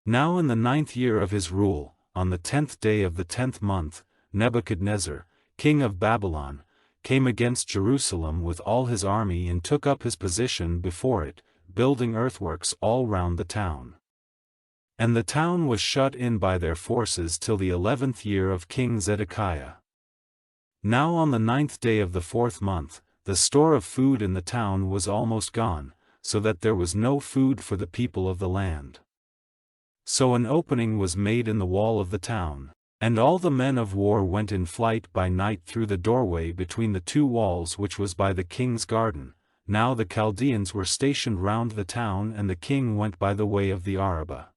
Now in the 9th year of his rule, on the 10th day of the 10th month, Nebuchadnezzar, king of Babylon, came against Jerusalem with all his army and took up his position before it, building earthworks all round the town. And the town was shut in by their forces till the 11th year of King Zedekiah. Now on the 9th day of the 4th month, the store of food in the town was almost gone, so that there was no food for the people of the land. So an opening was made in the wall of the town, and all the men of war went in flight by night through the doorway between the two walls which was by the king's garden. Now the Chaldeans were stationed round the town, and the king went by the way of the Arabah.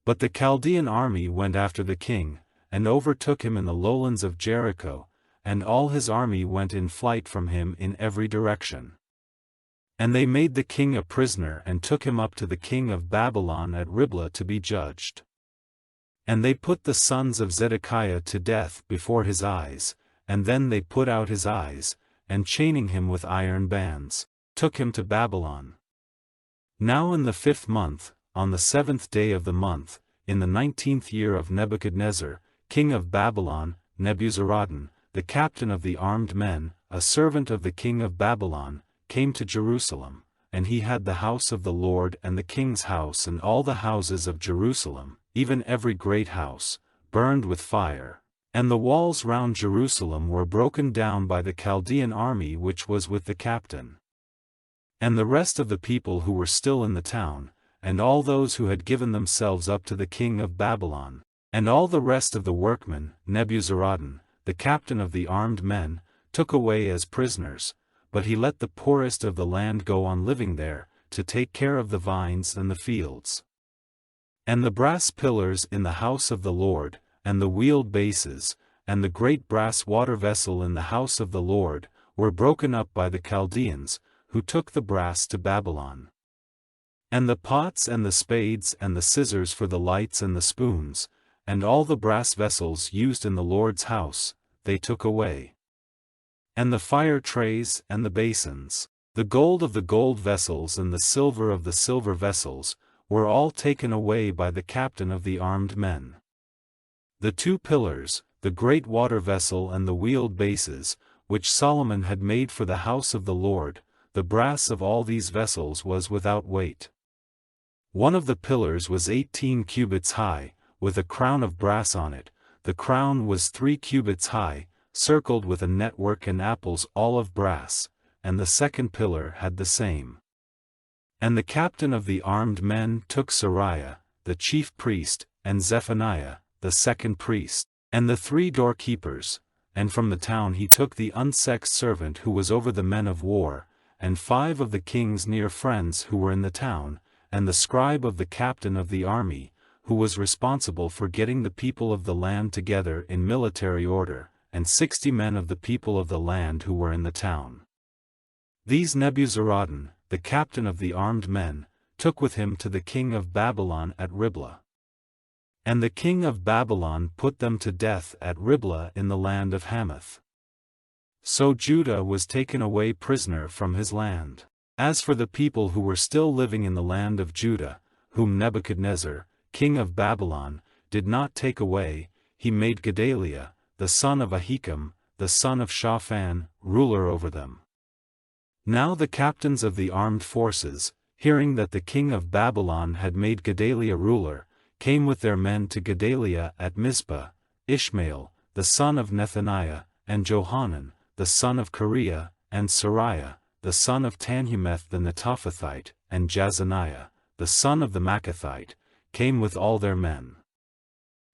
But the Chaldean army went after the king, and overtook him in the lowlands of Jericho, and all his army went in flight from him in every direction. And they made the king a prisoner and took him up to the king of Babylon at Riblah to be judged. And they put the sons of Zedekiah to death before his eyes, and then they put out his eyes, and chaining him with iron bands, took him to Babylon. Now in the 5th month, on the 7th day of the month, in the 19th year of Nebuchadnezzar, king of Babylon, Nebuzaradan, the captain of the armed men, a servant of the king of Babylon, came to Jerusalem, and he had the house of the Lord and the king's house and all the houses of Jerusalem, even every great house, burned with fire, and the walls round Jerusalem were broken down by the Chaldean army which was with the captain. And the rest of the people who were still in the town, and all those who had given themselves up to the king of Babylon, and all the rest of the workmen, Nebuzaradan, the captain of the armed men, took away as prisoners, but he let the poorest of the land go on living there, to take care of the vines and the fields. And the brass pillars in the house of the Lord, and the wheeled bases, and the great brass water vessel in the house of the Lord, were broken up by the Chaldeans, who took the brass to Babylon. And the pots and the spades and the scissors for the lights and the spoons, and all the brass vessels used in the Lord's house, they took away. And the fire trays and the basins, the gold of the gold vessels and the silver of the silver vessels, were all taken away by the captain of the armed men. The 2 pillars, the great water vessel and the wheeled bases, which Solomon had made for the house of the Lord, the brass of all these vessels was without weight. One of the pillars was 18 cubits high, with a crown of brass on it. The crown was 3 cubits high, circled with a network and apples all of brass, and the second pillar had the same. And the captain of the armed men took Sariah, the chief priest, and Zephaniah, the second priest, and the 3 doorkeepers, and from the town he took the unsexed servant who was over the men of war, and 5 of the king's near friends who were in the town, and the scribe of the captain of the army, who was responsible for getting the people of the land together in military order, and 60 men of the people of the land who were in the town. These Nebuzaradan, the captain of the armed men, took with him to the king of Babylon at Riblah. And the king of Babylon put them to death at Riblah in the land of Hamath. So Judah was taken away prisoner from his land. As for the people who were still living in the land of Judah, whom Nebuchadnezzar, king of Babylon, did not take away, he made Gedaliah, the son of Ahikam, the son of Shaphan, ruler over them. Now the captains of the armed forces, hearing that the king of Babylon had made Gedaliah ruler, came with their men to Gedaliah at Mizpah, Ishmael, the son of Nethaniah, and Johanan, the son of Kareah, and Sariah, the son of Tanhumeth the Netophathite, and Jazaniah, the son of the Maccathite, came with all their men.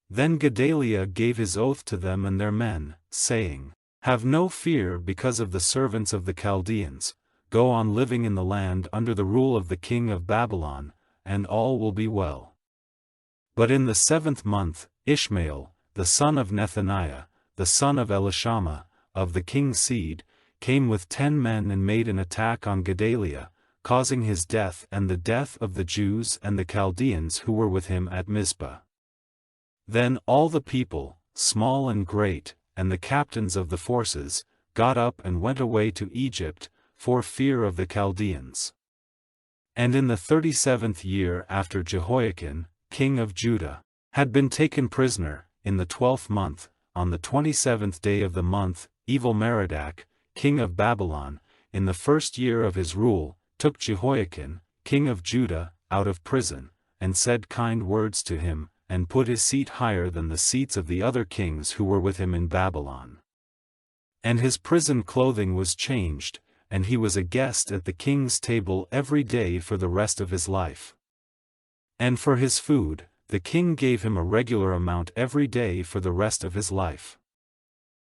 Then Gedaliah gave his oath to them and their men, saying, "Have no fear because of the servants of the Chaldeans, go on living in the land under the rule of the king of Babylon, and all will be well." But in the 7th month, Ishmael, the son of Nethaniah, the son of Elishama, of the king's seed, came with 10 men and made an attack on Gedaliah, causing his death and the death of the Jews and the Chaldeans who were with him at Mizpah. Then all the people, small and great, and the captains of the forces, got up and went away to Egypt, for fear of the Chaldeans. And in the 37th year after Jehoiachin, king of Judah, had been taken prisoner. In the 12th month, on the 27th day of the month, Evil-Merodach, king of Babylon, in the first year of his rule, took Jehoiakin, king of Judah, out of prison, and said kind words to him, and put his seat higher than the seats of the other kings who were with him in Babylon. And his prison clothing was changed, and he was a guest at the king's table every day for the rest of his life. And for his food, the king gave him a regular amount every day for the rest of his life.